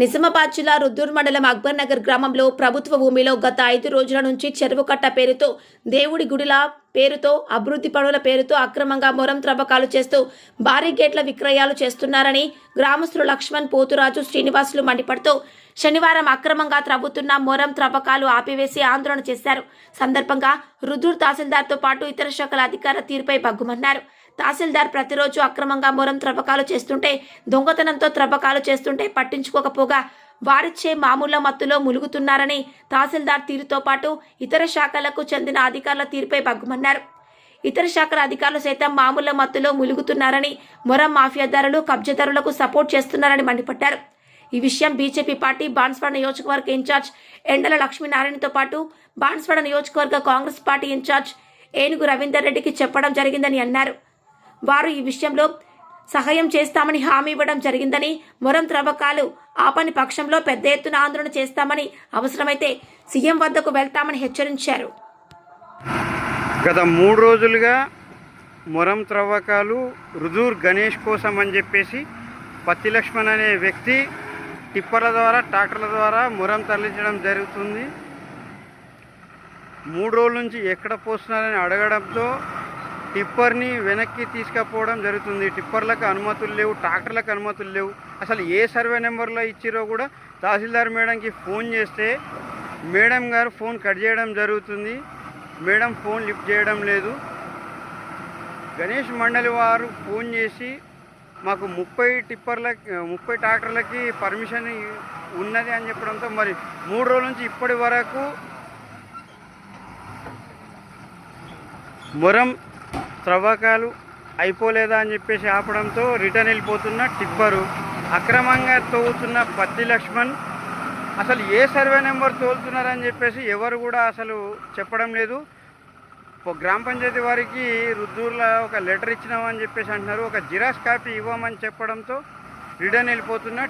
నిజామాబాద్ జిల్లా రుద్దూర్ మండలం అక్బర్ నగర్ గ్రామంలో ప్రభుత్వ భూమిలో గత 5 రోజుల నుంచి చెరువు కట్ట పేరుతో దేవుడి గుడిల పేరుతో అభివృద్ధి పనుల పేరుతో అక్రమంగా మొరం త్రవ్వకాలు చేస్తూ భారీ గేట్ల విక్రయాలు చేస్తున్నారని గ్రామస్తులు లక్ష్మణ్, పోతురాజు, శ్రీనివాసులు మండిపడుతూ శనివారం అక్రమంగా త్రవ్వుతున్న మొరం త్రవ్వకాలు ఆపివేసి ఆందోళన చేశారు. సందర్భంగా రుద్దూర్ తహసీల్దార్తో పాటు ఇతర శాఖల అధికారుల తీరుపై బగ్గుమన్నారు. తహసీల్దార్ ప్రతిరోజు అక్రమంగా మొరం త్రవ్వకాలు చేస్తుంటే, దొంగతనంతో త్రవ్వకాలు చేస్తుంటే పట్టించుకోకపోగా వారిచ్చే మామూళ్ల మత్తులో ములుగుతున్నారని తహసీల్దార్ తీరుతో పాటు ఇతర శాఖలకు చెందిన అధికారుల తీరుపై బగ్గుమన్నారు. ఇతర శాఖల అధికారులు సైతం మామూళ్ల మత్తులో ములుగుతున్నారని, మొరం మాఫియాదారులు, కబ్జాదారులకు సపోర్ట్ చేస్తున్నారని మండిపడ్డారు. ఈ విషయం బీజేపీ పార్టీ బాన్స్వాడ నియోజకవర్గ ఇన్ఛార్జ్ ఎండల లక్ష్మీనారాయణతో పాటు బాన్స్వాడ నియోజకవర్గ కాంగ్రెస్ పార్టీ ఇన్ఛార్జ్ ఏనుగు రవీందర్ రెడ్డికి చెప్పడం జరిగిందని అన్నారు. వారు ఈ విషయంలో సహాయం చేస్తామని హామీ ఇవ్వడం జరిగిందని, మొరం త్రవ్వకాలు ఆపని పక్షంలో పెద్ద ఎత్తున ఆందోళన చేస్తామని, అవసరమైతే సీఎం వద్దకు వెళ్తామని హెచ్చరించారు. గత 3 రోజులుగా మొరం త్రవ్వకాలు రుదూర్ గణేష్ కోసం అని చెప్పేసి పత్తి లక్ష్మణ్ అనే వ్యక్తి టిప్పర్ల ద్వారా, ట్రాక్టర్ల ద్వారా మొరం తరలించడం జరుగుతుంది. 3 రోజుల నుంచి ఎక్కడ పోస్తున్నారని అడగడంతో టిప్పర్ని వెనక్కి తీసుకుపోవడం జరుగుతుంది. టిప్పర్లకు అనుమతులు లేవు, ట్రాక్టర్లకు అనుమతులు లేవు. అసలు ఏ సర్వే నెంబర్లో ఇచ్చిరో కూడా తహసీల్దార్ మేడంకి ఫోన్ చేస్తే మేడం గారు ఫోన్ కట్ చేయడం జరుగుతుంది. మేడం ఫోన్ లిఫ్ట్ చేయడం లేదు. గణేష్ మండలి వారు ఫోన్ చేసి మాకు 30 ట్రాక్టర్లకి పర్మిషన్ ఉన్నది అని చెప్పడంతో మరి 3 రోజుల నుంచి ఇప్పటి వరకు మొరం త్రవ్వకాలు అయిపోలేదా అని చెప్పేసి ఆపడంతో రిటర్న్ వెళ్ళిపోతున్న టిప్పరు, అక్రమంగా తోలుతున్న పత్తి లక్ష్మణ్, అసలు ఏ సర్వే నెంబర్ తోలుతున్నారని చెప్పేసి ఎవరు కూడా అసలు చెప్పడం లేదు. గ్రామ పంచాయతీ వారికి రుద్దూర్లో ఒక లెటర్ ఇచ్చినామని చెప్పేసి అంటున్నారు. ఒక జిరాక్స్ కాపీ ఇవ్వమని చెప్పడంతో రిటర్న్ వెళ్ళిపోతున్న